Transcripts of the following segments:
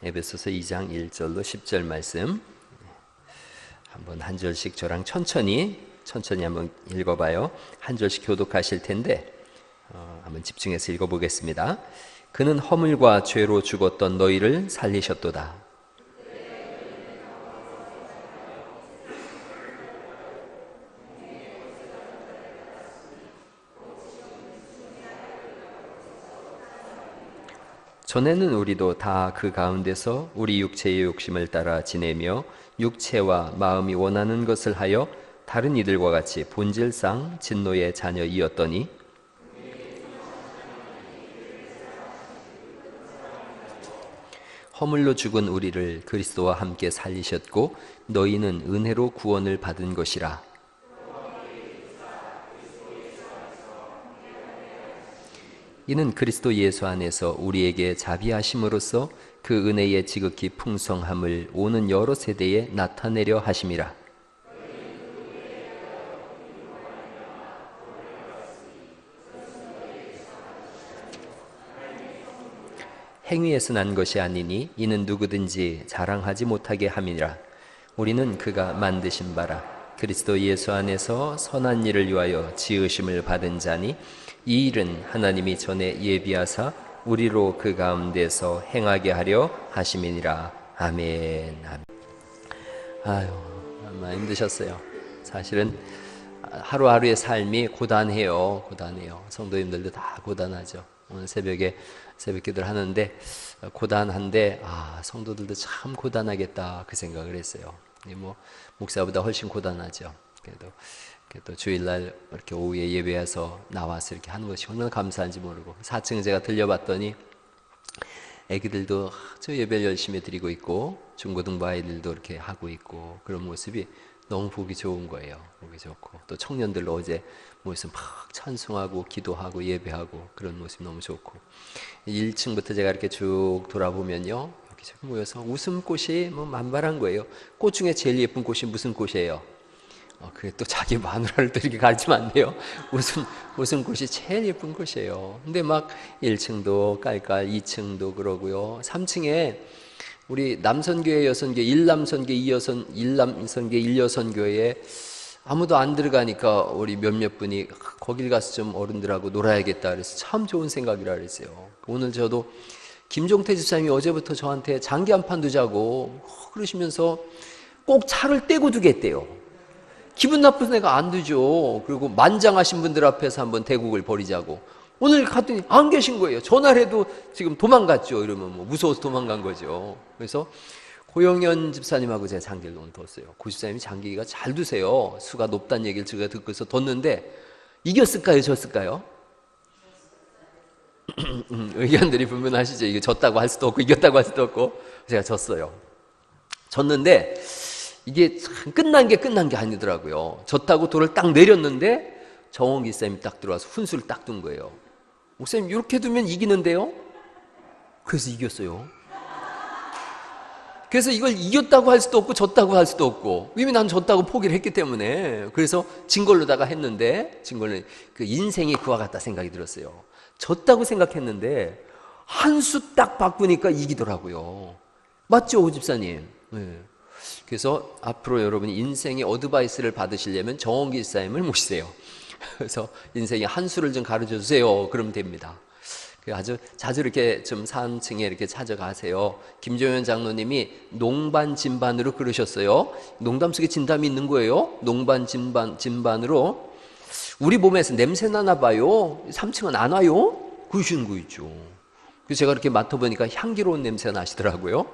에베소서 2장 1절로 10절 말씀 한번 한 절씩 저랑 천천히 한번 읽어봐요. 한 절씩 교독하실 텐데 한번 집중해서 읽어보겠습니다. 그는 허물과 죄로 죽었던 너희를 살리셨도다. 전에는 우리도 다 그 가운데서 우리 육체의 욕심을 따라 지내며 육체와 마음이 원하는 것을 하여 다른 이들과 같이 본질상 진노의 자녀이었더니 허물로 죽은 우리를 그리스도와 함께 살리셨고 너희는 은혜로 구원을 받은 것이라. 이는 그리스도 예수 안에서 우리에게 자비하심으로써 그 은혜의 지극히 풍성함을 오는 여러 세대에 나타내려 하심이라. 행위에서 난 것이 아니니 이는 누구든지 자랑하지 못하게 함이라. 우리는 그가 만드신 바라 그리스도 예수 안에서 선한 일을 위하여 지으심을 받은 자니 이 일은 하나님이 전에 예비하사 우리로 그 가운데서 행하게 하려 하심이니라. 아멘. 아유, 얼마나 힘드셨어요. 사실은 하루하루의 삶이 고단해요. 성도님들도 다 고단하죠. 오늘 새벽에 새벽기도를 하는데 고단한데 성도들도 참 고단하겠다 그 생각을 했어요. 목사보다 훨씬 고단하죠. 그래도 주일날 이렇게 오후에 예배해서 나와서 이렇게 하는 것이 얼마나 감사한지 모르고 4층 제가 들려봤더니 애기들도 저 예배를 열심히 드리고 있고 중고등부 아이들도 이렇게 하고 있고 그런 모습이 너무 보기 좋은 거예요. 보기 좋고 또 청년들로 어제 모여서 막 찬송하고 기도하고 예배하고 그런 모습이 너무 좋고 1층부터 제가 이렇게 쭉 돌아보면요 여기저기 모여서 웃음꽃이 만발한 거예요. 꽃 중에 제일 예쁜 꽃이 무슨 꽃이에요? 그게 또 자기 마누라를 또 이렇게 가르치면 안 돼요. 웃음꽃이 제일 예쁜 꽃이에요. 근데 막 1층도 깔깔 2층도 그러고요 3층에 우리 남선교회 여선교회 1남선교회 1여선교회에 아무도 안 들어가니까 우리 몇몇 분이 거길 가서 좀 어른들하고 놀아야겠다 그래서 참 좋은 생각이라 그랬어요. 오늘 저도 김종태 집사님이 어제부터 저한테 장기 한 판 두자고 그러시면서 꼭 차를 떼고 두겠대요. 기분 나쁜 애가 안 두죠. 그리고 만장하신 분들 앞에서 한번 대국을 벌이자고. 오늘 갔더니 안 계신 거예요. 전화를 해도 지금 도망갔죠. 이러면 무서워서 도망간 거죠. 그래서 고영현 집사님하고 제가 장기를 오늘 뒀어요. 고 집사님이 장기가 잘 두세요. 수가 높다는 얘기를 제가 듣고서 뒀는데 이겼을까요? 졌을까요? 의견들이 분분하시죠. 이게 졌다고 할 수도 없고 이겼다고 할 수도 없고 제가 졌어요. 졌는데 이게 참 끝난 게 아니더라고요. 졌다고 돌을 딱 내렸는데 정원기 쌤이 딱 들어와서 훈수를 딱 둔 거예요. 목사님 이렇게 두면 이기는데요? 그래서 이겼어요. 그래서 이걸 이겼다고 할 수도 없고 졌다고 할 수도 없고 이미 난 졌다고 포기를 했기 때문에 그래서 진 걸로다가 했는데 그 인생이 그와 같다 생각이 들었어요. 졌다고 생각했는데 한 수 딱 바꾸니까 이기더라고요. 맞죠, 오 집사님? 네. 그래서 앞으로 여러분이 인생의 어드바이스를 받으시려면 정원기 집사님을 모시세요. 그래서 인생의 한 수를 좀 가르쳐 주세요. 그러면 됩니다. 아주 자주 이렇게 좀 3층에 이렇게 찾아가세요. 김종현 장로님이 농반 진반으로 그러셨어요. 농담 속에 진담이 있는 거예요. 농반 진반으로 우리 몸에서 냄새 나나 봐요. 3층은 안 와요? 그러시는 거 있죠. 그래서 제가 이렇게 맡아보니까 향기로운 냄새 나시더라고요.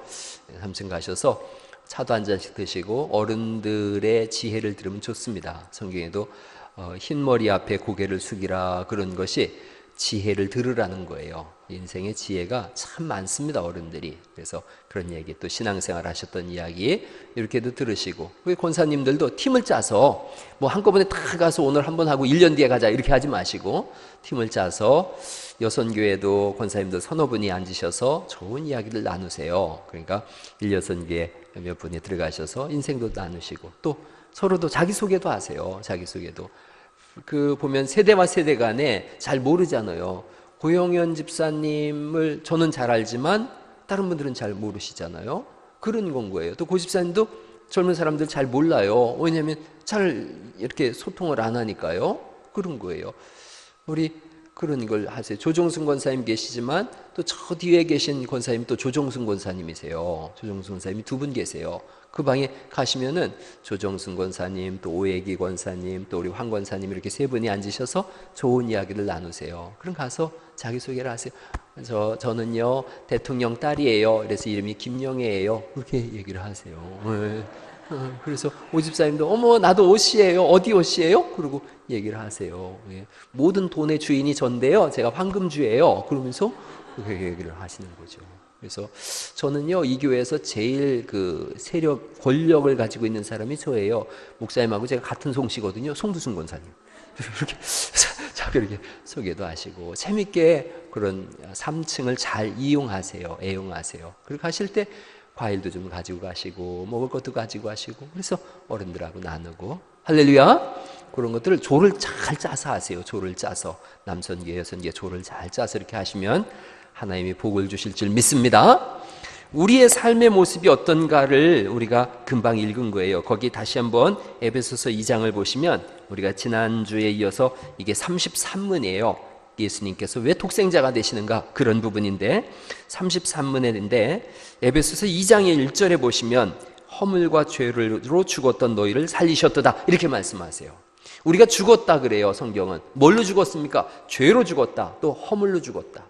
3층 가셔서 차도 한 잔씩 드시고 어른들의 지혜를 들으면 좋습니다. 성경에도 흰머리 앞에 고개를 숙이라 그런 것이 지혜를 들으라는 거예요. 인생의 지혜가 참 많습니다. 어른들이. 그래서 그런 얘기 또 신앙생활 하셨던 이야기 이렇게도 들으시고 우리 권사님들도 팀을 짜서 한꺼번에 다 가서 오늘 한번 하고 1년 뒤에 가자 이렇게 하지 마시고 팀을 짜서 여선교회도 권사님들 서너 분이 앉으셔서 좋은 이야기를 나누세요. 그러니까 1여선교회 몇 분이 들어가셔서 인생도 나누시고 또 서로도 자기소개도 하세요. 자기소개도 보면 세대와 세대 간에 잘 모르잖아요. 고영현 집사님을 저는 잘 알지만 다른 분들은 잘 모르시잖아요. 그런 건 거예요. 또 고집사님도 젊은 사람들 잘 몰라요. 왜냐하면 잘 이렇게 소통을 안 하니까요. 그런 거예요. 우리 그런 걸 하세요. 조정순 권사님 계시지만 또 저 뒤에 계신 권사님 또 조정순 권사님이세요. 조정순 권사님이 두 분 계세요. 그 방에 가시면은 조정순 권사님, 또 오혜기 권사님, 또 우리 황 권사님 이렇게 세 분이 앉으셔서 좋은 이야기를 나누세요. 그럼 가서 자기소개를 하세요. 저는요 대통령 딸이에요. 그래서 이름이 김영애예요. 그렇게 얘기를 하세요. 네. 그래서 오집사님도 어머 나도 옷이에요. 어디 옷이에요? 그러고 얘기를 하세요. 예. 모든 돈의 주인이 전데요. 제가 황금주예요. 그러면서 그렇게 얘기를 하시는 거죠. 그래서 저는요 이 교회에서 제일 그 세력 권력을 가지고 있는 사람이 저예요. 목사님하고 제가 같은 송씨거든요. 송두순 권사님. 이렇게 자꾸 이렇게 소개도 하시고 재밌게 그런 3층을 잘 이용하세요. 애용하세요. 그리고 가실 때 과일도 좀 가지고 가시고 먹을 것도 가지고 가시고 그래서 어른들하고 나누고 할렐루야. 그런 것들을 조를 잘 짜서 하세요. 조를 짜서 남선계 여선계 조를 잘 짜서 이렇게 하시면 하나님이 복을 주실 줄 믿습니다. 우리의 삶의 모습이 어떤가를 우리가 금방 읽은 거예요. 거기 다시 한번 에베소서 2장을 보시면 우리가 지난주에 이어서 이게 33문이에요. 예수님께서 왜 독생자가 되시는가 그런 부분인데 33문인데 에베소서 2장의 1절에 보시면 허물과 죄로 죽었던 너희를 살리셨도다 이렇게 말씀하세요. 우리가 죽었다 그래요. 성경은 뭘로 죽었습니까? 죄로 죽었다. 또 허물로 죽었다.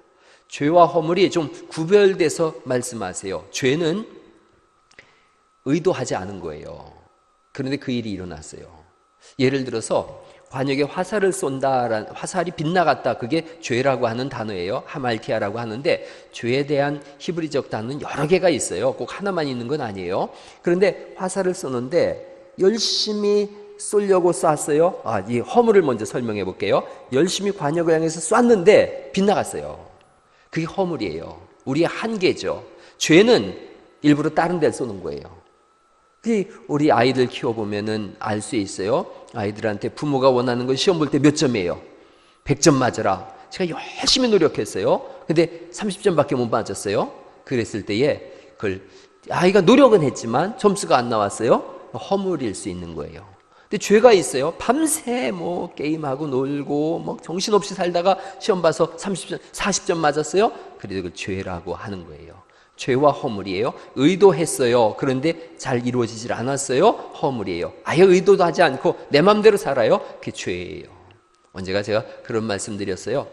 죄와 허물이 좀 구별돼서 말씀하세요. 죄는 의도하지 않은 거예요. 그런데 그 일이 일어났어요. 예를 들어서 관역에 화살을 쏜다, 화살이 빗나갔다. 그게 죄라고 하는 단어예요. 하말티아라고 하는데 죄에 대한 히브리적 단어는 여러 개가 있어요. 꼭 하나만 있는 건 아니에요. 그런데 화살을 쏘는데 열심히 쏘려고 쐈어요. 이 허물을 먼저 설명해 볼게요. 열심히 관역을 향해서 쐈는데 빗나갔어요. 그게 허물이에요. 우리의 한계죠. 죄는 일부러 다른 데를 쏘는 거예요. 우리 아이들 키워보면은 알 수 있어요. 아이들한테 부모가 원하는 건 시험 볼 때 몇 점이에요? 100점 맞아라. 제가 열심히 노력했어요. 근데 30점밖에 못 맞았어요. 그랬을 때에 그걸 아이가 노력은 했지만 점수가 안 나왔어요. 허물일 수 있는 거예요. 근데 죄가 있어요. 밤새 게임하고 놀고 정신없이 살다가 시험 봐서 30점, 40점 맞았어요. 그래도 그걸 죄라고 하는 거예요. 죄와 허물이에요. 의도했어요. 그런데 잘 이루어지질 않았어요. 허물이에요. 아예 의도도 하지 않고 내 맘대로 살아요. 그게 죄예요. 언제가 제가 그런 말씀 드렸어요.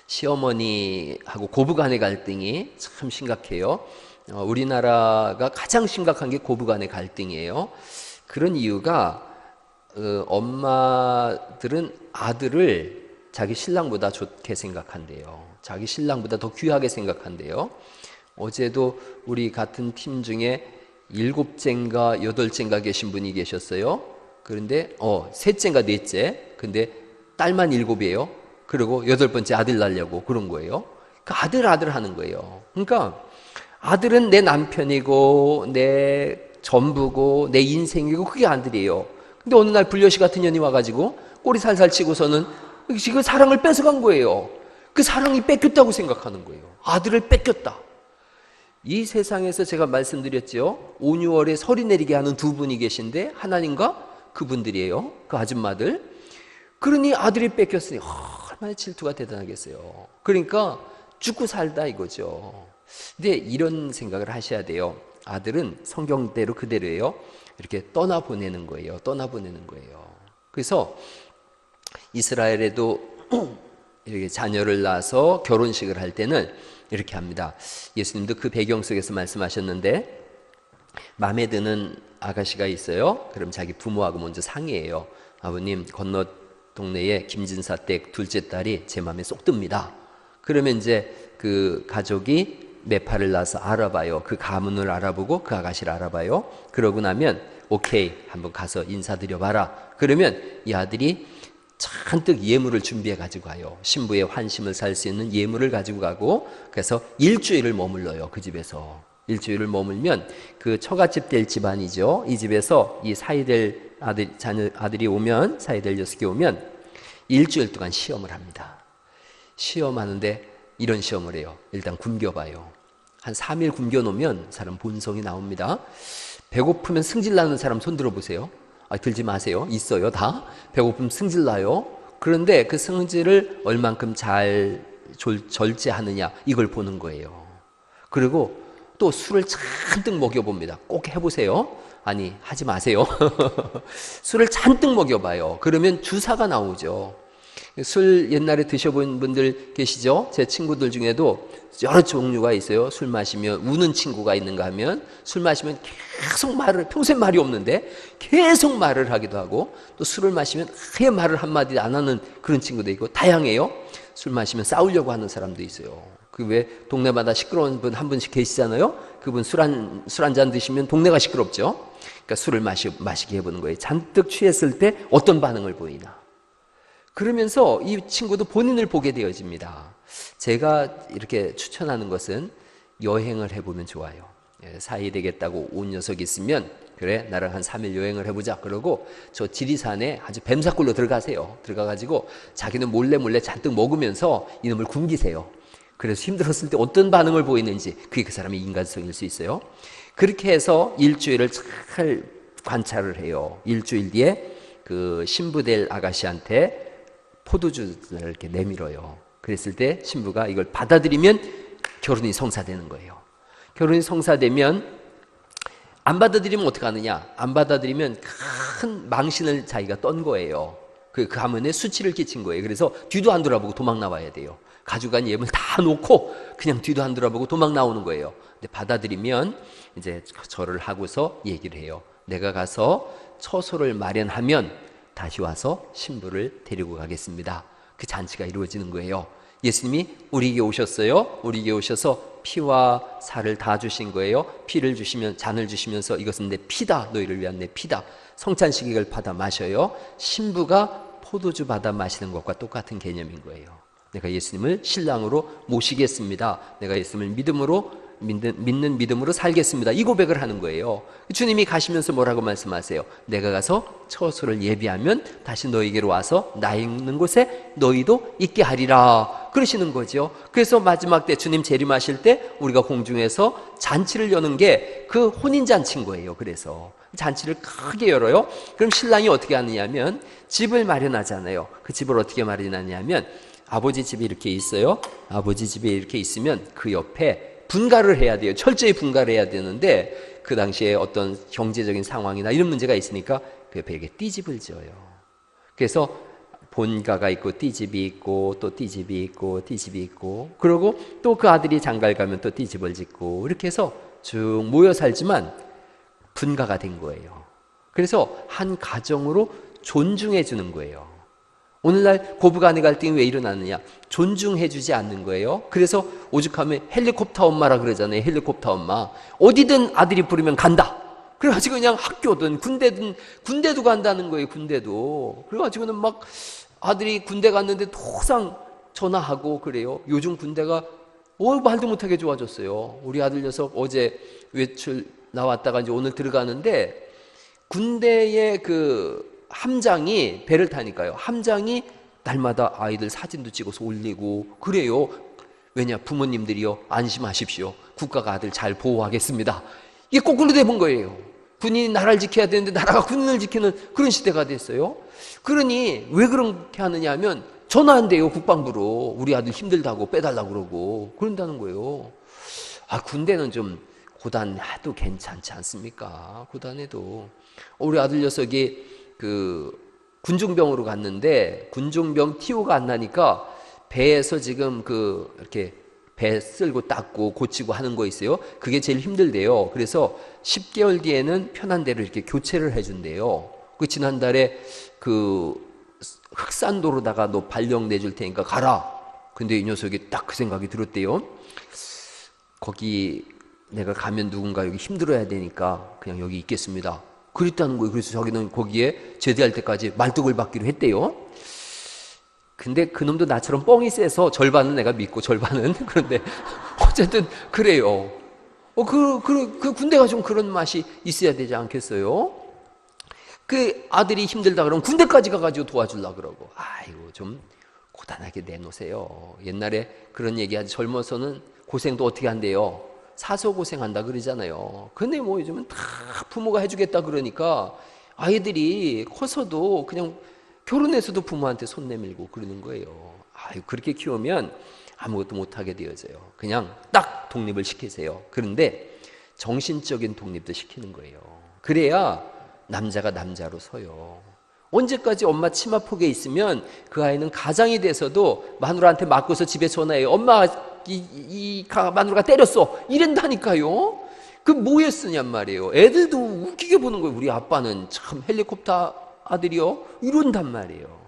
시어머니하고 고부간의 갈등이 참 심각해요. 우리나라가 가장 심각한 게 고부간의 갈등이에요. 그런 이유가 엄마들은 아들을 자기 신랑보다 좋게 생각한대요. 자기 신랑보다 더 귀하게 생각한대요. 어제도 우리 같은 팀 중에 7째인가 8째인가 계신 분이 계셨어요. 그런데 셋째인가 넷째. 근데 딸만 7이에요. 그리고 8번째 아들 낳으려고 그런 거예요. 그 아들 하는 거예요. 그러니까 아들은 내 남편이고 내 전부고 내 인생이고 그게 아들이에요. 근데 어느 날 불려시 같은 년이 와가지고 꼬리 살살 치고서는 그 사랑을 뺏어간 거예요. 그 사랑이 뺏겼다고 생각하는 거예요. 아들을 뺏겼다. 이 세상에서 제가 말씀드렸죠. 5, 6월에 설이 내리게 하는 두 분이 계신데 하나님과 그분들이에요. 그 아줌마들. 그러니 아들이 뺏겼으니 얼마나 질투가 대단하겠어요. 그러니까 죽고 살다 이거죠. 근데 이런 생각을 하셔야 돼요. 아들은 성경대로 그대로예요. 이렇게 떠나보내는 거예요. 떠나보내는 거예요. 그래서 이스라엘에도 이렇게 자녀를 낳아서 결혼식을 할 때는 이렇게 합니다. 예수님도 그 배경 속에서 말씀하셨는데 마음에 드는 아가씨가 있어요. 그럼 자기 부모하고 먼저 상의해요. 아버님 건너 동네에 김진사 댁 둘째 딸이 제 마음에 쏙 듭니다. 그러면 이제 그 가족이 매파를 낳아서 알아봐요. 그 가문을 알아보고 그 아가씨를 알아봐요. 그러고 나면 오케이 한번 가서 인사드려봐라. 그러면 이 아들이 잔뜩 예물을 준비해 가지고 가요. 신부의 환심을 살 수 있는 예물을 가지고 가고 그래서 일주일을 머물러요. 그 집에서 일주일을 머물면 그 처갓집 될 집안이죠. 이 집에서 이 사이될 아들이 오면 사이될 녀석이 오면 일주일 동안 시험을 합니다. 시험하는데 이런 시험을 해요. 일단 굶겨봐요. 한 3일 굶겨놓으면 사람 본성이 나옵니다. 배고프면 승질나는 사람 손 들어보세요. 들지 마세요. 있어요, 다. 배고프면 승질나요. 그런데 그 승질을 얼만큼 잘 절제하느냐, 이걸 보는 거예요. 그리고 또 술을 잔뜩 먹여봅니다. 꼭 해보세요. 아니, 하지 마세요. 술을 잔뜩 먹여봐요. 그러면 주사가 나오죠. 술 옛날에 드셔본 분들 계시죠? 제 친구들 중에도 여러 종류가 있어요. 술 마시면 우는 친구가 있는가 하면, 술 마시면 계속 말을, 평소에 말이 없는데 계속 말을 하기도 하고, 또 술을 마시면 아예 말을 한마디 안 하는 그런 친구도 있고, 다양해요. 술 마시면 싸우려고 하는 사람도 있어요. 그 왜 동네마다 시끄러운 분 한 분씩 계시잖아요. 그분 술 한 잔 드시면 동네가 시끄럽죠. 그러니까 술을 마시게 해보는 거예요. 잔뜩 취했을 때 어떤 반응을 보이나. 그러면서 이 친구도 본인을 보게 되어집니다. 제가 이렇게 추천하는 것은 여행을 해보면 좋아요. 4일 되겠다고 온 녀석이 있으면, 그래 나랑 한 3일 여행을 해보자 그러고 저 지리산에 아주 뱀사골로 들어가세요. 들어가가지고 자기는 몰래 잔뜩 먹으면서 이놈을 굶기세요. 그래서 힘들었을 때 어떤 반응을 보이는지, 그게 그 사람의 인간성일 수 있어요. 그렇게 해서 일주일을 잘 관찰을 해요. 일주일 뒤에 그 신부될 아가씨한테 포도주를 이렇게 내밀어요. 그랬을 때 신부가 이걸 받아들이면 결혼이 성사되는 거예요. 결혼이 성사되면, 안 받아들이면 어떻게 하느냐? 안 받아들이면 큰 망신을 자기가 떤 거예요. 그 가문에 수치를 끼친 거예요. 그래서 뒤도 안 돌아보고 도망 나와야 돼요. 가져간 예물 다 놓고 그냥 뒤도 안 돌아보고 도망 나오는 거예요. 근데 받아들이면 이제 절을 하고서 얘기를 해요. 내가 가서 처소를 마련하면 다시 와서 신부를 데리고 가겠습니다. 그 잔치가 이루어지는 거예요. 예수님이 우리에게 오셨어요. 우리에게 오셔서 피와 살을 다 주신 거예요. 피를 주시면, 잔을 주시면서 이것은 내 피다. 너희를 위한 내 피다. 성찬식을 받아 마셔요. 신부가 포도주 받아 마시는 것과 똑같은 개념인 거예요. 내가 예수님을 신랑으로 모시겠습니다. 내가 예수님을 믿는 믿음으로 살겠습니다. 이 고백을 하는 거예요. 주님이 가시면서 뭐라고 말씀하세요? 내가 가서 처소를 예비하면 다시 너희에게로 와서 나 있는 곳에 너희도 있게 하리라 그러시는 거죠. 그래서 마지막 때 주님 재림하실 때 우리가 공중에서 잔치를 여는 게 그 혼인잔치인 거예요. 그래서 잔치를 크게 열어요. 그럼 신랑이 어떻게 하느냐면 집을 마련하잖아요. 그 집을 어떻게 마련하냐면, 아버지 집이 이렇게 있어요. 아버지 집에 이렇게 있으면 그 옆에 분가를 해야 돼요. 철저히 분가를 해야 되는데, 그 당시에 어떤 경제적인 상황이나 이런 문제가 있으니까 그 옆에 이렇게 띠집을 지어요. 그래서 본가가 있고 띠집이 있고 또 띠집이 있고 띠집이 있고, 그리고 또 그 아들이 장가를 가면 또 띠집을 짓고, 이렇게 해서 쭉 모여 살지만 분가가 된 거예요. 그래서 한 가정으로 존중해 주는 거예요. 오늘날 고부간의 갈등이 왜 일어나느냐? 존중해 주지 않는 거예요. 그래서 오죽하면 헬리콥터 엄마라 그러잖아요. 헬리콥터 엄마. 어디든 아들이 부르면 간다. 그래가지고 그냥 학교든 군대도 간다는 거예요. 군대도. 그래가지고는 막 아들이 군대 갔는데 항상 전화하고 그래요. 요즘 군대가 말도 못하게 좋아졌어요. 우리 아들 녀석 어제 외출 나왔다가 이제 오늘 들어가는데, 군대의 그 함장이 배를 타니까요. 함장이 날마다 아이들 사진도 찍어서 올리고 그래요. 왜냐? 부모님들이요, 안심하십시오. 국가가 아들 잘 보호하겠습니다. 이게 거꾸로 되는 거예요. 군인이 나라를 지켜야 되는데 나라가 군인을 지키는 그런 시대가 됐어요. 그러니 왜 그렇게 하느냐 하면 전화한대요. 국방부로. 우리 아들 힘들다고 빼달라고 그러고 그런다는 거예요. 군대는 좀 고단해도 괜찮지 않습니까? 고단해도. 우리 아들 녀석이 그 군중병으로 갔는데 군중병 티오가 안 나니까 배에서 지금 그 이렇게 배 쓸고 닦고 고치고 하는 거 있어요. 그게 제일 힘들대요. 그래서 10개월 뒤에는 편한 데를 이렇게 교체를 해준대요. 그 지난달에 그 흑산도로다가 너 발령 내줄 테니까 가라. 근데 이 녀석이 딱 그 생각이 들었대요. 거기 내가 가면 누군가 여기 힘들어야 되니까 그냥 여기 있겠습니다. 그랬다는 거예요. 그래서 자기는 거기에 제대할 때까지 말뚝을 받기로 했대요. 근데 그놈도 나처럼 뻥이 세서 절반은 내가 믿고 절반은 그런데 어쨌든 그래요. 그 군대가 좀 그런 맛이 있어야 되지 않겠어요? 그 아들이 힘들다 그러면 군대까지 가가지고 도와주려고 그러고, 아이고 좀 고단하게 내놓으세요. 옛날에 그런 얘기하지, 젊어서는 고생도 어떻게 한대요? 사소고생한다 그러잖아요. 근데 뭐 요즘은 다 부모가 해주겠다 그러니까 아이들이 커서도 그냥 결혼해서도 부모한테 손 내밀고 그러는 거예요. 아유, 그렇게 키우면 아무것도 못하게 되어져요. 그냥 딱 독립을 시키세요. 그런데 정신적인 독립도 시키는 거예요. 그래야 남자가 남자로 서요. 언제까지 엄마 치마 폭에 있으면 그 아이는 가장이 돼서도 마누라한테 맞고서 집에 전화해요. 엄마 마누라가 때렸어. 이런다니까요. 그 뭐에 쓰냔 말이에요. 애들도 웃기게 보는 거예요. 우리 아빠는 참 헬리콥터 아들이요. 이런단 말이에요.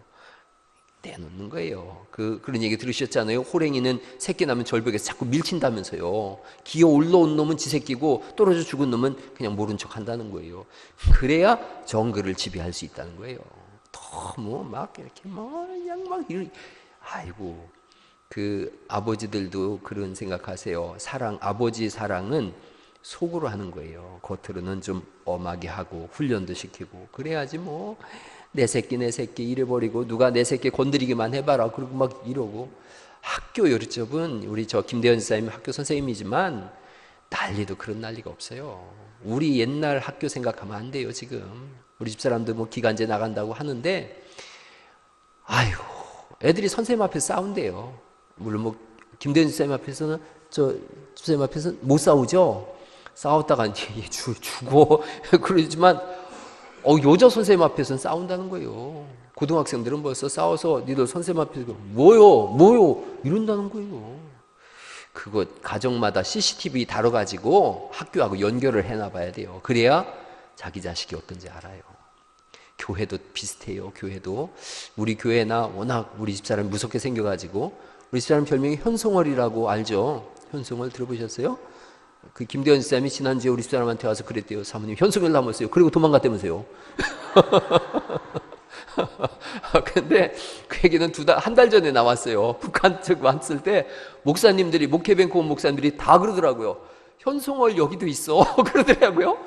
내놓는 거예요. 그런 얘기 들으셨잖아요. 호랭이는 새끼 나면 절벽에서 자꾸 밀친다면서요. 기어 올라온 놈은 지 새끼고 떨어져 죽은 놈은 그냥 모른 척 한다는 거예요. 그래야 정글을 지배할 수 있다는 거예요. 너무 막 이렇게 그냥 막 아이고, 그 아버지들도 그런 생각하세요. 아버지 사랑은 속으로 하는 거예요. 겉으로는 좀 엄하게 하고 훈련도 시키고 그래야지 뭐 내 새끼 잃어버리고 누가 내 새끼 건드리기만 해봐라 그리고 막 이러고. 학교 요리점은 우리 저 김대현 지사님이 학교 선생님이지만 난리도 그런 난리가 없어요. 우리 옛날 학교 생각하면 안 돼요. 지금 우리 집사람도 뭐 기간제 나간다고 하는데 아이고, 애들이 선생님 앞에서 싸운대요. 물론 뭐 김대현 지사님 앞에서는 저 집사님 앞에서는 못 싸우죠. 싸웠다가 이제 죽어 그러지만 여자 선생님 앞에서는 싸운다는 거예요. 고등학생들은 벌써 싸워서 니들 선생님 앞에서 뭐요 이런다는 거예요. 그거 가정마다 CCTV 다뤄가지고 학교하고 연결을 해놔봐야 돼요. 그래야 자기 자식이 어떤지 알아요. 교회도 비슷해요. 교회도 우리 교회나 워낙 우리 집사람이 무섭게 생겨가지고 우리 집사람 별명이 현송월이라고 알죠? 현송월 들어보셨어요? 그 김대현 쌤이 지난주에 우리 집사람한테 와서 그랬대요. 사모님 현송월 남았어요. 그리고 도망갔다면서요. 근데 그 얘기는 한 달 전에 나왔어요. 북한 쪽 왔을 때 목사님들이 목회뱅크 온 목사님들이 다 그러더라고요. 현송월 여기도 있어. 그러더라고요.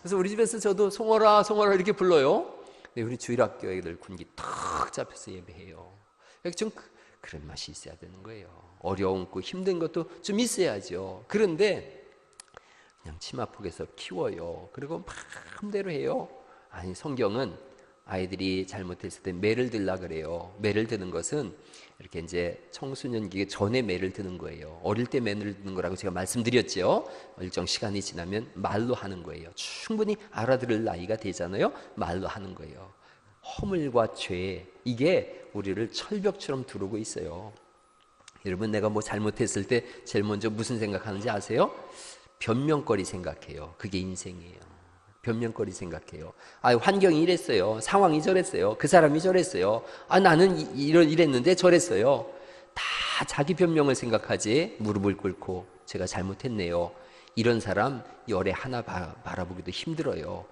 그래서 우리 집에서 저도 송월아 이렇게 불러요. 근데 우리 주일학교 애들 군기 탁 잡혀서 예배해요. 좀 그런 맛이 있어야 되는 거예요. 어려운 거 힘든 것도 좀 있어야죠. 그런데 그냥 치마폭에서 키워요. 그리고 마음대로 해요. 아니, 성경은 아이들이 잘못했을 때 매를 들라 그래요. 매를 드는 것은 이렇게 이제 청소년기 전에 매를 드는 거예요. 어릴 때 매를 드는 거라고 제가 말씀드렸죠. 일정 시간이 지나면 말로 하는 거예요. 충분히 알아들을 나이가 되잖아요. 말로 하는 거예요. 허물과 죄, 이게 우리를 철벽처럼 두르고 있어요. 여러분, 내가 뭐 잘못했을 때 제일 먼저 무슨 생각하는지 아세요? 변명거리 생각해요. 그게 인생이에요. 변명거리 생각해요. 환경이 이랬어요. 상황이 저랬어요. 그 사람이 저랬어요. 나는 이랬는데 저랬어요. 다 자기 변명을 생각하지. 무릎을 꿇고 제가 잘못했네요. 이런 사람 열에 하나 바라보기도 힘들어요.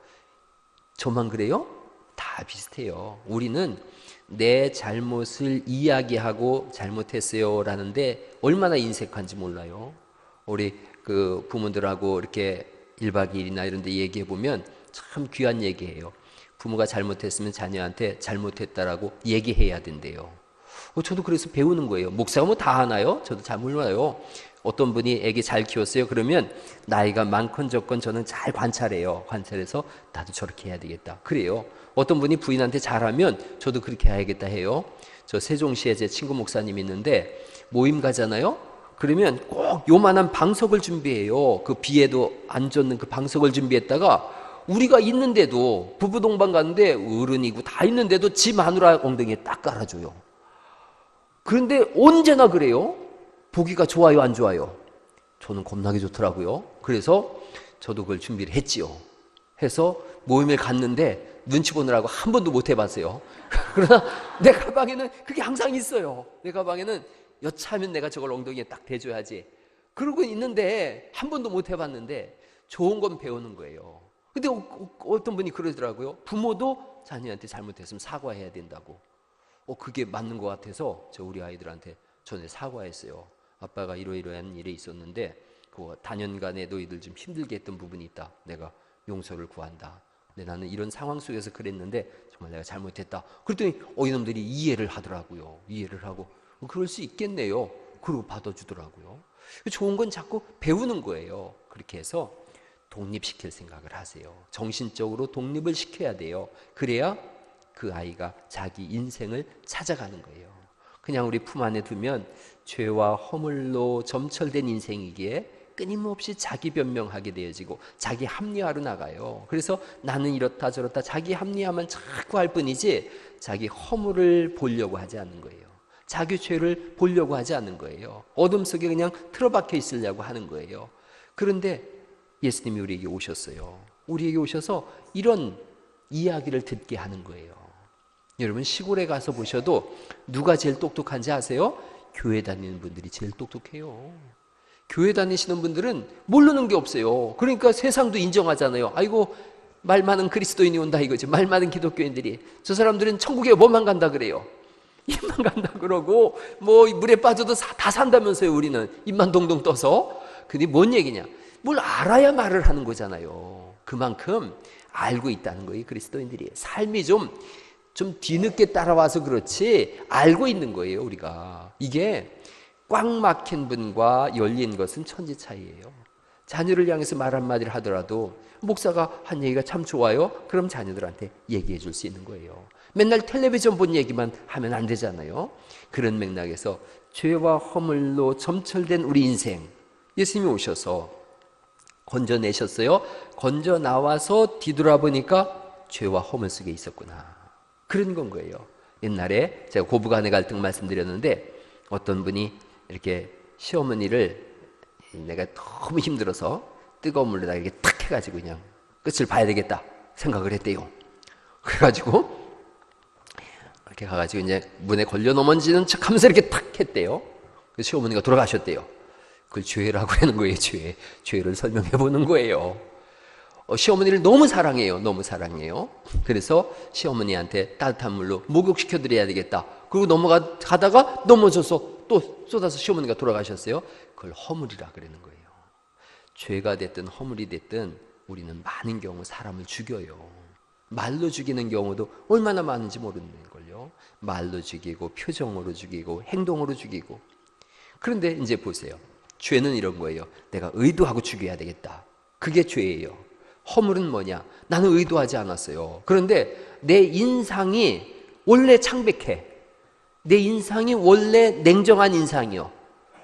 저만 그래요? 다 비슷해요. 우리는 내 잘못을 이야기하고 잘못했어요 라는데 얼마나 인색한지 몰라요. 우리 그 부모들하고 이렇게 1박 2일이나 이런 데 얘기해 보면 참 귀한 얘기예요. 부모가 잘못했으면 자녀한테 잘못했다라고 얘기해야 된대요. 저도 그래서 배우는 거예요. 목사가 뭐 다 하나요? 저도 잘 몰라요. 어떤 분이 애기 잘 키웠어요. 그러면 나이가 많건 적건 저는 잘 관찰해요. 관찰해서 나도 저렇게 해야 되겠다. 그래요. 어떤 분이 부인한테 잘하면 저도 그렇게 해야겠다 해요. 저 세종시에 제 친구 목사님이 있는데 모임 가잖아요. 그러면 꼭 요만한 방석을 준비해요. 그 비에도 안 젖는 그 방석을 준비했다가 우리가 있는데도 부부 동반 가는데 어른이고 다 있는데도 지 마누라 엉덩이에 딱 깔아줘요. 그런데 언제나 그래요. 보기가 좋아요, 안 좋아요? 저는 겁나게 좋더라고요. 그래서 저도 그걸 준비를 했지요. 해서 모임을 갔는데 눈치 보느라고 한 번도 못 해봤어요. 그러나 내 가방에는 그게 항상 있어요. 내 가방에는 여차하면 내가 저걸 엉덩이에 딱 대줘야지. 그러고 있는데 한 번도 못 해봤는데 좋은 건 배우는 거예요. 근데 어떤 분이 그러더라고요. 부모도 자녀한테 잘못했으면 사과해야 된다고. 그게 맞는 것 같아서 저 우리 아이들한테 전에 사과했어요. 아빠가 이러이러한 일이 있었는데 그 단연간에 너희들 좀 힘들게 했던 부분이 있다. 내가 용서를 구한다. 근데 나는 이런 상황 속에서 그랬는데 정말 내가 잘못했다. 그랬더니 이놈들이 이해를 하더라고요. 이해를 하고 그럴 수 있겠네요. 그러고 받아주더라고요. 좋은 건 자꾸 배우는 거예요. 그렇게 해서 독립시킬 생각을 하세요. 정신적으로 독립을 시켜야 돼요. 그래야 그 아이가 자기 인생을 찾아가는 거예요. 그냥 우리 품 안에 두면 죄와 허물로 점철된 인생이기에 끊임없이 자기 변명하게 되어지고 자기 합리화로 나가요. 그래서 나는 이렇다 저렇다 자기 합리화만 자꾸 할 뿐이지 자기 허물을 보려고 하지 않는 거예요. 자기 죄를 보려고 하지 않는 거예요. 어둠 속에 그냥 틀어박혀 있으려고 하는 거예요. 그런데 예수님이 우리에게 오셨어요. 우리에게 오셔서 이런 이야기를 듣게 하는 거예요. 여러분 시골에 가서 보셔도 누가 제일 똑똑한지 아세요? 교회 다니는 분들이 제일 똑똑해요. 교회 다니시는 분들은 모르는 게 없어요. 그러니까 세상도 인정하잖아요. 아이고 말 많은 그리스도인이 온다 이거지. 말 많은 기독교인들이. 저 사람들은 천국에 뭐만 간다 그래요. 입만 간다 그러고 뭐 물에 빠져도 다 산다면서요. 우리는 입만 동동 떠서. 근데 뭔 얘기냐. 뭘 알아야 말을 하는 거잖아요. 그만큼 알고 있다는 거예요. 그리스도인들이. 삶이 좀 뒤늦게 따라와서 그렇지 알고 있는 거예요. 우리가. 이게 꽉 막힌 분과 열린 것은 천지 차이예요. 자녀를 향해서 말 한마디를 하더라도 목사가 한 얘기가 참 좋아요. 그럼 자녀들한테 얘기해 줄 수 있는 거예요. 맨날 텔레비전 본 얘기만 하면 안 되잖아요. 그런 맥락에서 죄와 허물로 점철된 우리 인생 예수님이 오셔서 건져내셨어요. 건져 나와서 뒤돌아보니까 죄와 허물 속에 있었구나. 그런 건 거예요. 옛날에 제가 고부간의 갈등 말씀드렸는데 어떤 분이 이렇게 시어머니를 내가 너무 힘들어서 뜨거운 물에다가 이렇게 탁 해가지고 그냥 끝을 봐야 되겠다 생각을 했대요. 그래가지고 이렇게 가가지고 이제 문에 걸려 넘어지는 척 하면서 이렇게 탁 했대요. 그래서 시어머니가 돌아가셨대요. 그걸 죄라고 하는 거예요. 죄를 설명해 보는 거예요. 시어머니를 너무 사랑해요. 너무 사랑해요. 그래서 시어머니한테 따뜻한 물로 목욕시켜 드려야 되겠다. 그리고 가다가 넘어져서 또 쏟아서 시어머니가 돌아가셨어요. 그걸 허물이라 그러는 거예요. 죄가 됐든 허물이 됐든 우리는 많은 경우 사람을 죽여요. 말로 죽이는 경우도 얼마나 많은지 모르는걸요. 말로 죽이고 표정으로 죽이고 행동으로 죽이고. 그런데 이제 보세요. 죄는 이런 거예요. 내가 의도하고 죽여야 되겠다. 그게 죄예요. 허물은 뭐냐? 나는 의도하지 않았어요. 그런데 내 인상이 원래 창백해. 내 인상이 원래 냉정한 인상이요.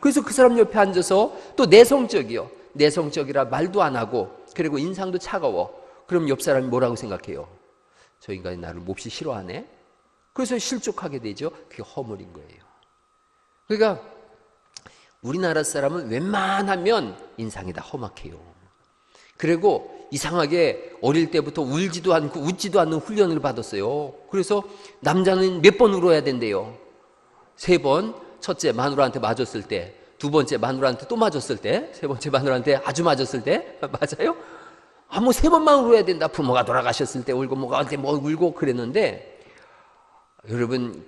그래서 그 사람 옆에 앉아서 또 내성적이요. 내성적이라 말도 안 하고 그리고 인상도 차가워. 그럼 옆 사람이 뭐라고 생각해요? 저 인간이 나를 몹시 싫어하네. 그래서 실족하게 되죠. 그게 허물인 거예요. 그러니까 우리나라 사람은 웬만하면 인상이 다 험악해요. 그리고 이상하게 어릴 때부터 울지도 않고 웃지도 않는 훈련을 받았어요. 그래서 남자는 몇 번 울어야 된대요. 3번, 첫째 마누라한테 맞았을 때, 두 번째 마누라한테 또 맞았을 때, 세 번째 마누라한테 아주 맞았을 때, 맞아요? 뭐 3번만 울어야 된다. 부모가 돌아가셨을 때 울고 뭐가 언제 뭐 울고 그랬는데, 여러분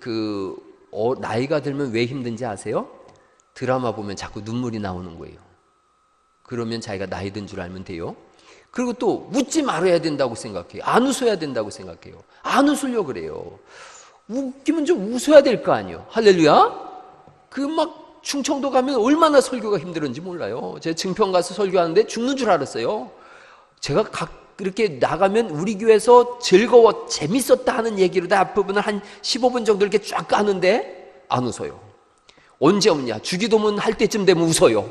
나이가 들면 왜 힘든지 아세요? 드라마 보면 자꾸 눈물이 나오는 거예요. 그러면 자기가 나이 든 줄 알면 돼요. 그리고 또 웃지 말아야 된다고 생각해요. 안 웃어야 된다고 생각해요. 안 웃으려고 그래요. 웃기면 좀 웃어야 될 거 아니에요. 할렐루야. 막 충청도 가면 얼마나 설교가 힘들었는지 몰라요. 제가 증평 가서 설교하는데 죽는 줄 알았어요. 제가 이렇게 나가면 우리 교회에서 즐거워 재밌었다 하는 얘기로 다 앞부분을 한 15분 정도 이렇게 쫙 까는데 안 웃어요. 언제 없냐? 주기도문 할 때쯤 되면 웃어요.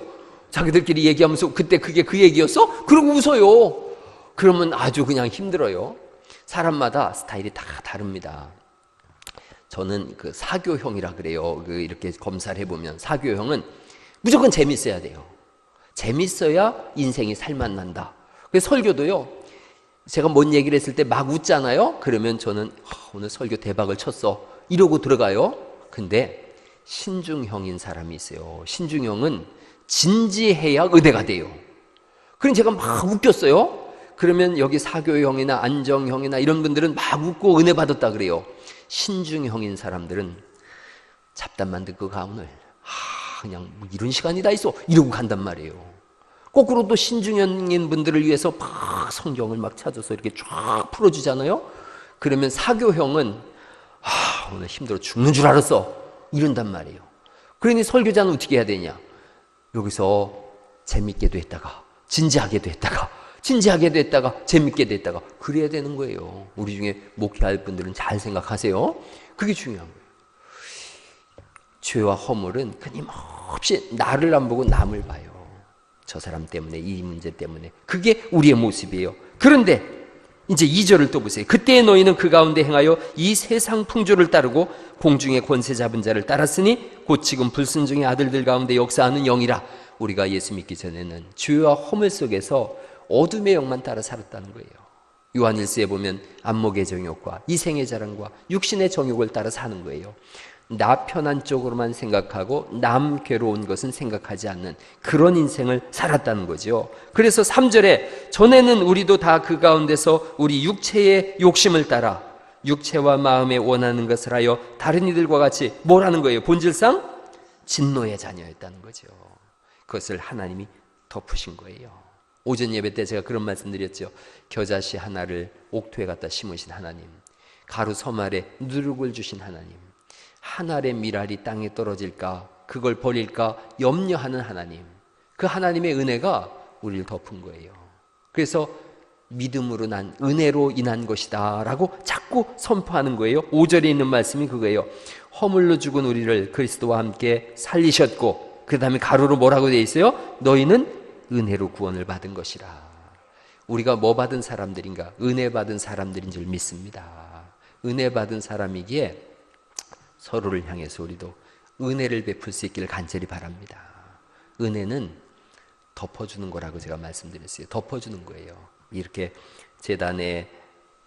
자기들끼리 얘기하면서 그때 그게 그 얘기였어? 그러고 웃어요. 그러면 아주 그냥 힘들어요. 사람마다 스타일이 다 다릅니다. 저는 사교형이라 그래요. 이렇게 검사를 해보면 사교형은 무조건 재밌어야 돼요. 재밌어야 인생이 살맛난다. 그래서 설교도요. 제가 뭔 얘기를 했을 때 막 웃잖아요. 그러면 저는 오늘 설교 대박을 쳤어. 이러고 들어가요. 근데 신중형인 사람이 있어요. 신중형은 진지해야 은혜가 돼요. 그럼 제가 막 웃겼어요. 그러면 여기 사교형이나 안정형이나 이런 분들은 막 웃고 은혜 받았다 그래요. 신중형인 사람들은 잡담만 듣고 가 오늘 그냥 뭐 이런 시간이 다 있어 이러고 간단 말이에요. 거꾸로 또 신중형인 분들을 위해서 막 성경을 막 찾아서 이렇게 쫙 풀어주잖아요. 그러면 사교형은 오늘 힘들어 죽는 줄 알았어 이런단 말이에요. 그러니 설교자는 어떻게 해야 되냐? 여기서 재밌게도 했다가 진지하게도 했다가 진지하게도 했다가 재밌게도 했다가 그래야 되는 거예요. 우리 중에 목회할 분들은 잘 생각하세요. 그게 중요한 거예요. 죄와 허물은 끊임없이 나를 안 보고 남을 봐요. 저 사람 때문에, 이 문제 때문에. 그게 우리의 모습이에요. 그런데 이제 2절을 또 보세요. 그때 너희는 그 가운데 행하여 이 세상 풍조를 따르고 공중의 권세 잡은 자를 따랐으니 곧 지금 불순종의 아들들 가운데 역사하는 영이라. 우리가 예수 믿기 전에는 죄와 허물 속에서 어둠의 영만 따라 살았다는 거예요. 요한일서에 보면 안목의 정욕과 이생의 자랑과 육신의 정욕을 따라 사는 거예요. 나 편한 쪽으로만 생각하고 남 괴로운 것은 생각하지 않는 그런 인생을 살았다는 거죠. 그래서 3절에 전에는 우리도 다 그 가운데서 우리 육체의 욕심을 따라 육체와 마음에 원하는 것을 하여 다른 이들과 같이 뭐라는 거예요? 본질상 진노의 자녀였다는 거죠. 그것을 하나님이 덮으신 거예요. 오전 예배 때 제가 그런 말씀 드렸죠. 겨자씨 하나를 옥토에 갖다 심으신 하나님, 가루 섬 아래 누룩을 주신 하나님, 한 알의 밀알이 땅에 떨어질까 그걸 버릴까 염려하는 하나님, 그 하나님의 은혜가 우리를 덮은 거예요. 그래서 믿음으로 난 은혜로 인한 것이다 라고 자꾸 선포하는 거예요. 5절에 있는 말씀이 그거예요. 허물로 죽은 우리를 그리스도와 함께 살리셨고, 그 다음에 가로로 뭐라고 되어 있어요? 너희는 은혜로 구원을 받은 것이라. 우리가 뭐 받은 사람들인가? 은혜 받은 사람들인 줄 믿습니다. 은혜 받은 사람이기에 서로를 향해서 우리도 은혜를 베풀 수 있기를 간절히 바랍니다. 은혜는 덮어주는 거라고 제가 말씀드렸어요. 덮어주는 거예요. 이렇게 제단에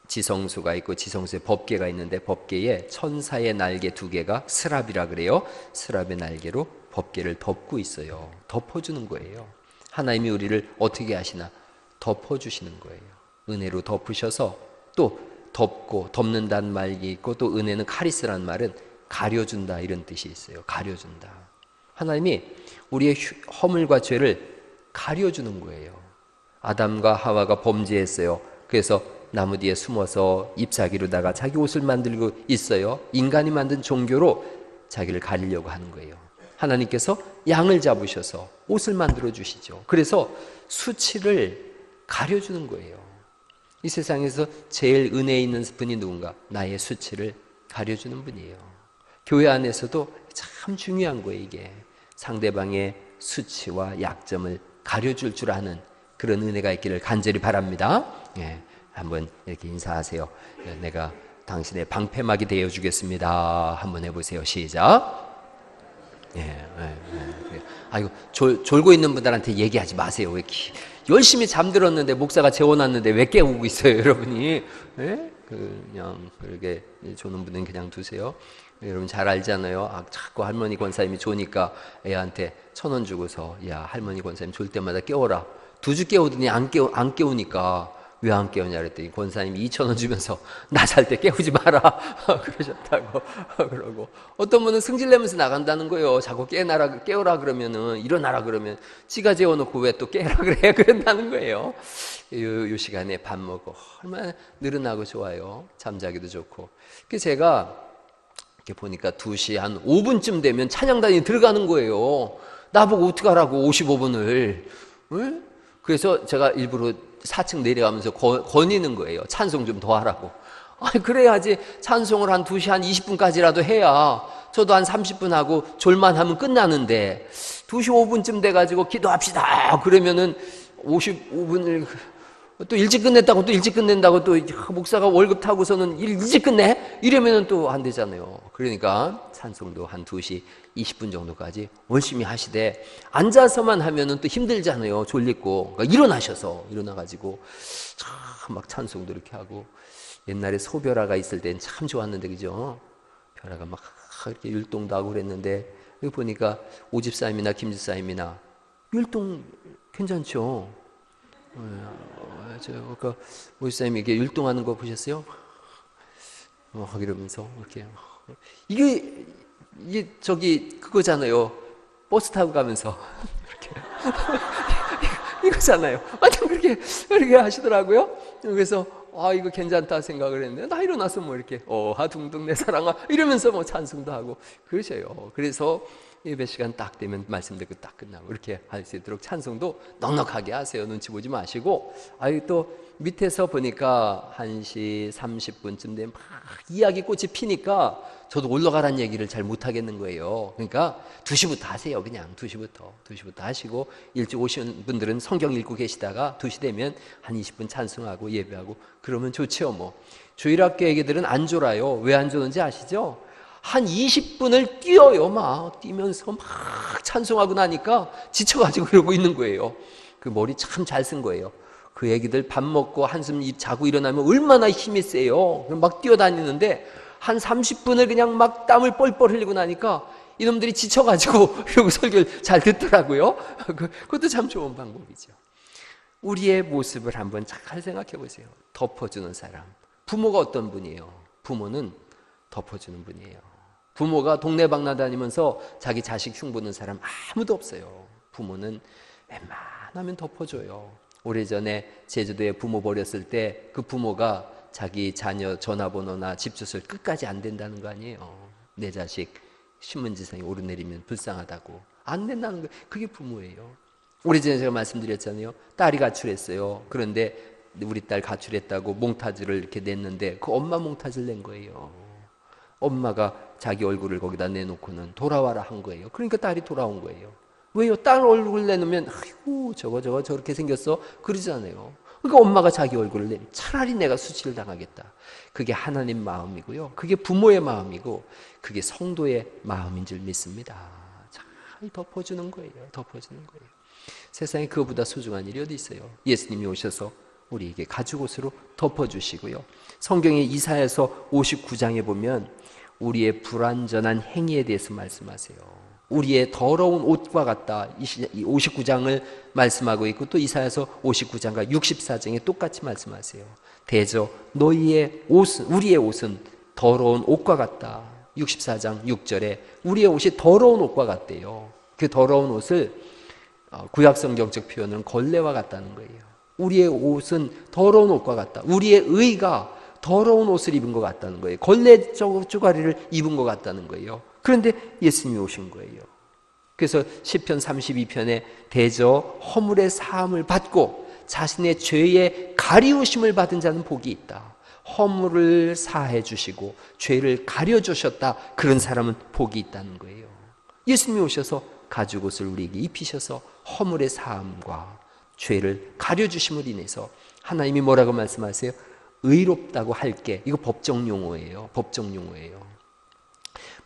지성소가 있고 지성소에 법궤가 있는데 법궤에 천사의 날개 2개가 스랍이라 그래요. 스랍의 날개로 법궤를 덮고 있어요. 덮어주는 거예요. 하나님이 우리를 어떻게 하시나? 덮어주시는 거예요. 은혜로 덮으셔서 또 덮고, 덮는다는 말이 있고, 또 은혜는 카리스라는 말은 가려준다 이런 뜻이 있어요. 가려준다. 하나님이 우리의 허물과 죄를 가려주는 거예요. 아담과 하와가 범죄했어요. 그래서 나무 뒤에 숨어서 잎사귀로다가 자기 옷을 만들고 있어요. 인간이 만든 종교로 자기를 가리려고 하는 거예요. 하나님께서 양을 잡으셔서 옷을 만들어 주시죠. 그래서 수치를 가려주는 거예요. 이 세상에서 제일 은혜 있는 분이 누군가? 나의 수치를 가려주는 분이에요. 교회 안에서도 참 중요한 거예요. 이게 상대방의 수치와 약점을 가려줄 줄 아는 그런 은혜가 있기를 간절히 바랍니다. 예, 한번 이렇게 인사하세요. 내가 당신의 방패막이 되어주겠습니다. 한번 해보세요. 시작. 아이고, 졸고 있는 분들한테 얘기하지 마세요. 왜 이렇게 열심히 잠들었는데 목사가 재워놨는데 왜 깨우고 있어요, 여러분이? 예? 그냥 그렇게 조는 분은 그냥 두세요. 여러분 잘 알잖아요. 자꾸 할머니 권사님이 조니까 애한테 1,000원 주고서 야, 할머니 권사님 졸 때마다 깨워라. 2주 깨우더니 안 깨우니까 왜 안 깨우냐 그랬더니 권사님이 2,000원 주면서 나 잘 때 깨우지 마라 그러셨다고 그러고, 어떤 분은 승질내면서 나간다는 거예요. 자꾸 깨우라 그러면은, 일어나라 그러면 지가 재워놓고 왜 또 깨라 그래 그런다는 거예요. 요 시간에 밥 먹고 얼마나 느른하고 좋아요. 잠자기도 좋고. 그래서 제가 이렇게 보니까 2시 한 5분쯤 되면 찬양단이 들어가는 거예요. 나보고 어떡하라고 55분을. 그래서 제가 일부러 4층 내려가면서 거니는 거예요. 찬송 좀 더 하라고. 그래야지 찬송을 한 2시 한 20분까지라도 해야 저도 한 30분 하고 졸만 하면 끝나는데 2시 5분쯤 돼가지고 기도합시다 그러면은 55분을 또 일찍 끝냈다고 또 일찍 끝낸다고 또 목사가 월급 타고서는 일찍 끝내? 이러면은 또 안 되잖아요. 그러니까 찬송도 한 2시 20분 정도까지 열심히 하시되, 앉아서만 하면은 또 힘들잖아요. 졸리고. 그러니까 일어나가지고 참 막 찬송도 이렇게 하고. 옛날에 소별아가 있을 땐 참 좋았는데, 그죠? 별아가 막 이렇게 율동도 하고 그랬는데, 여기 보니까 오집사님이나 김집사님이나 율동 괜찮죠? 그 오집사님이 이렇게 율동하는 거 보셨어요? 이러면서 이렇게 이게 저기 그거잖아요. 버스 타고 가면서 이렇게 이거잖아요. 하여튼 그렇게 하시더라고요. 그래서 이거 괜찮다 생각을 했는데, 나 일어나서 뭐 이렇게 하둥둥 내 사랑아 이러면서 뭐 찬송도 하고 그러셔요. 그래서 예배 시간 딱 되면 말씀 듣고 딱 끝나고 이렇게 할 수 있도록 찬송도 넉넉하게 하세요. 눈치 보지 마시고. 또 밑에서 보니까 1시 30분쯤 되면 막 이야기꽃이 피니까 저도 올라가라는 얘기를 잘 못하겠는 거예요. 그러니까 2시부터 하세요. 그냥 2시부터 하시고, 일찍 오신 분들은 성경 읽고 계시다가 2시 되면 한 20분 찬송하고 예배하고 그러면 좋죠. 뭐 주일학교 애기들은 안 졸아요. 왜 안 졸는지 아시죠? 한 20분을 뛰어요. 막 뛰면서 막 찬송하고 나니까 지쳐가지고 그러고 있는 거예요. 그 머리 참 잘 쓴 거예요. 그 애기들 밥 먹고 한숨 자고 일어나면 얼마나 힘이 세요. 막 뛰어다니는데 한 30분을 그냥 막 땀을 뻘뻘 흘리고 나니까 이놈들이 지쳐가지고 이러고 설교를 잘 듣더라고요. 그것도 참 좋은 방법이죠. 우리의 모습을 한번 잘 생각해 보세요. 덮어주는 사람. 부모가 어떤 분이에요? 부모는 덮어주는 분이에요. 부모가 동네방네 다니면서 자기 자식 흉보는 사람 아무도 없어요. 부모는 웬만하면 덮어줘요. 오래전에 제주도에 부모 버렸을 때 그 부모가 자기 자녀 전화번호나 집 주소를 끝까지 안 된다는 거 아니에요. 내 자식 신문지상에 오르내리면 불쌍하다고 안 된다는 거, 그게 부모예요. 오래전에 제가 말씀드렸잖아요. 딸이 가출했어요. 그런데 우리 딸 가출했다고 몽타주를 이렇게 냈는데 그 엄마 몽타주를 낸 거예요. 엄마가 자기 얼굴을 거기다 내놓고는 돌아와라 한 거예요. 그러니까 딸이 돌아온 거예요. 왜요? 딸 얼굴 내놓으면 아이고 저거 저렇게 생겼어 그러잖아요. 그러니까 엄마가 자기 얼굴을 내면 차라리 내가 수치를 당하겠다. 그게 하나님 마음이고요. 그게 부모의 마음이고 그게 성도의 마음인 줄 믿습니다. 잘 덮어주는 거예요. 덮어주는 거예요. 세상에 그거보다 소중한 일이 어디 있어요. 예수님이 오셔서 우리에게 가죽옷으로 덮어주시고요. 성경의 이사야서 59장에 보면 우리의 불완전한 행위에 대해서 말씀하세요. 우리의 더러운 옷과 같다. 이 59장을 말씀하고 있고 또 이사야서 59장과 64장에 똑같이 말씀하세요. 대저 너희의 옷은, 우리의 옷은 더러운 옷과 같다. 64장 6절에 우리의 옷이 더러운 옷과 같대요. 그 더러운 옷을 구약성경적 표현은 걸레와 같다는 거예요. 우리의 옷은 더러운 옷과 같다. 우리의 의가 더러운 옷을 입은 것 같다는 거예요. 걸레 쪼가리를 입은 것 같다는 거예요. 그런데 예수님이 오신 거예요. 그래서 시편 32편에 대저 허물의 사함을 받고 자신의 죄의 가리우심을 받은 자는 복이 있다. 허물을 사해 주시고 죄를 가려 주셨다. 그런 사람은 복이 있다는 거예요. 예수님이 오셔서 가죽옷을 우리에게 입히셔서 허물의 사함과 죄를 가려 주심을 인해서 하나님이 뭐라고 말씀하세요? 의롭다고 할게. 이거 법정 용어예요. 법정 용어예요.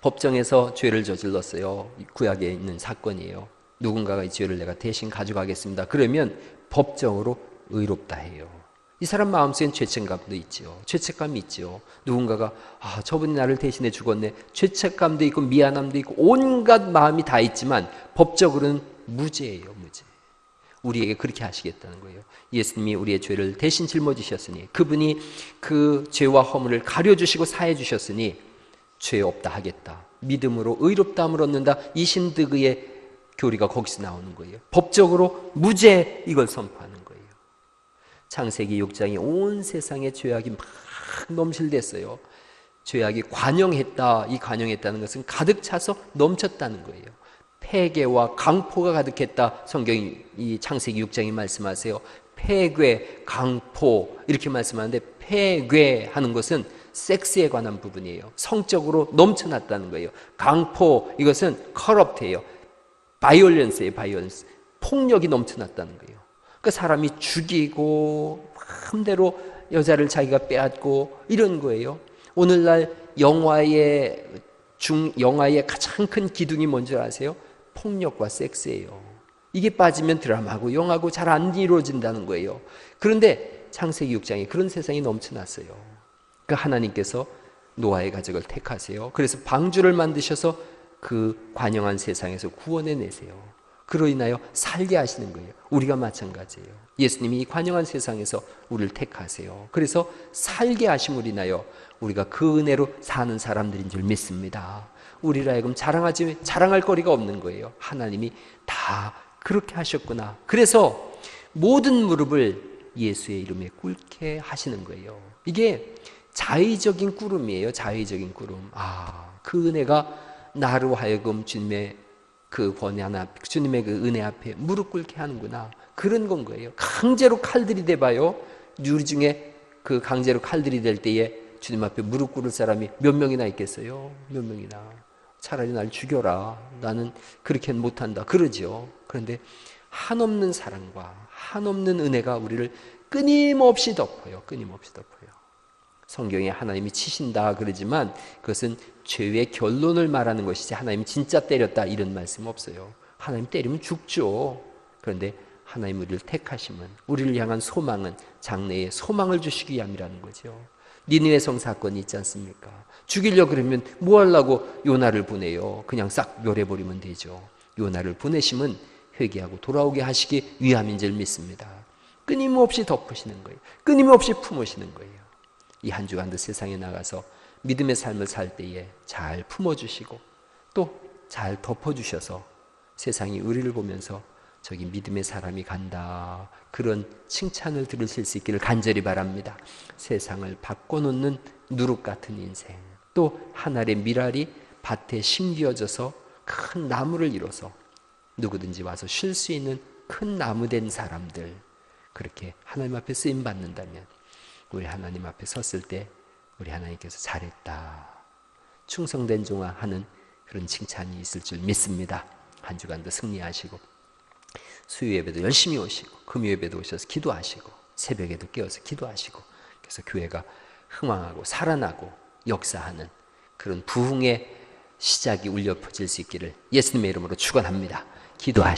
법정에서 죄를 저질렀어요. 구약에 있는 사건이에요. 누군가가 이 죄를 내가 대신 가져가겠습니다. 그러면 법정으로 의롭다 해요. 이 사람 마음속엔 죄책감도 있죠. 죄책감이 있죠. 누군가가 저분이 나를 대신해 죽었네. 죄책감도 있고 미안함도 있고 온갖 마음이 다 있지만 법적으로는 무죄예요. 무죄. 우리에게 그렇게 하시겠다는 거예요. 예수님이 우리의 죄를 대신 짊어지셨으니 그분이 그 죄와 허물을 가려주시고 사해주셨으니 죄 없다 하겠다. 믿음으로 의롭다함을 얻는다. 이 신득의 교리가 거기서 나오는 거예요. 법적으로 무죄 이걸 선포하는 거예요. 창세기 6장에 온 세상에 죄악이 막 넘실댔어요. 죄악이 관영했다. 이 관영했다는 것은 가득 차서 넘쳤다는 거예요. 폐괴와 강포가 가득했다. 성경이 이 창세기 6장이 말씀하세요. 폐괴, 강포 이렇게 말씀하는데 폐괴하는 것은 섹스에 관한 부분이에요. 성적으로 넘쳐났다는 거예요. 강포 이것은 corrupt예요. 바이올런스예요. 바이올런스. 폭력이 넘쳐났다는 거예요. 그러니까 사람이 죽이고 마음대로 여자를 자기가 빼앗고 이런 거예요. 오늘날 영화의 가장 큰 기둥이 뭔지 아세요? 폭력과 섹스예요. 이게 빠지면 드라마고 영화고 잘 안 이루어진다는 거예요. 그런데 창세기 6장에 그런 세상이 넘쳐났어요. 그 하나님께서 노아의 가족을 택하세요. 그래서 방주를 만드셔서 그 관영한 세상에서 구원해 내세요. 그로 인하여 살게 하시는 거예요. 우리가 마찬가지예요. 예수님이 이 관영한 세상에서 우리를 택하세요. 그래서 살게 하심으로 인하여 우리가 그 은혜로 사는 사람들인 줄 믿습니다. 우리라 하여금 자랑할 거리가 없는 거예요. 하나님이 다 그렇게 하셨구나. 그래서 모든 무릎을 예수의 이름에 꿇게 하시는 거예요. 이게 자의적인 꾸름이에요. 자의적인 꾸름. 그 은혜가 나로 하여금 주님의 그 권한 앞에, 주님의 그 은혜 앞에 무릎 꿇게 하는구나. 그런 건 거예요. 강제로 칼들이 대봐요. 우리 중에 그 강제로 칼들이 될 때에 주님 앞에 무릎 꿇을 사람이 몇 명이나 있겠어요? 몇 명이나. 차라리 날 죽여라. 나는 그렇게는 못한다. 그러죠. 그런데 한없는 사랑과 한없는 은혜가 우리를 끊임없이 덮어요. 끊임없이 덮어요. 성경에 하나님이 치신다 그러지만 그것은 죄의 결론을 말하는 것이지 하나님이 진짜 때렸다 이런 말씀 없어요. 하나님 때리면 죽죠. 그런데 하나님 우리를 택하심은, 우리를 향한 소망은 장래에 소망을 주시기 위함이라는 거죠. 니느웨 성 사건이 있지 않습니까? 죽이려고 그러면 뭐 하려고 요나를 보내요? 그냥 싹 멸해버리면 되죠. 요나를 보내심은 회개하고 돌아오게 하시기 위함인 줄 믿습니다. 끊임없이 덮으시는 거예요. 끊임없이 품으시는 거예요. 이 한 주간도 세상에 나가서 믿음의 삶을 살 때에 잘 품어주시고 또 잘 덮어주셔서 세상이 우리를 보면서 저기 믿음의 사람이 간다, 그런 칭찬을 들으실 수 있기를 간절히 바랍니다. 세상을 바꿔놓는 누룩 같은 인생, 또 한 알의 밀알이 밭에 심겨져서 큰 나무를 이뤄서 누구든지 와서 쉴 수 있는 큰 나무 된 사람들, 그렇게 하나님 앞에 쓰임 받는다면 우리 하나님 앞에 섰을 때 우리 하나님께서 잘했다, 충성된 종아 하는 그런 칭찬이 있을 줄 믿습니다. 한 주간도 승리하시고 수요 예배도 열심히 오시고 금요 예배도 오셔서 기도하시고 새벽에도 깨어서 기도하시고, 그래서 교회가 흥왕하고 살아나고 역사하는 그런 부흥의 시작이 울려 퍼질 수 있기를 예수님의 이름으로 축원합니다. 기도하시고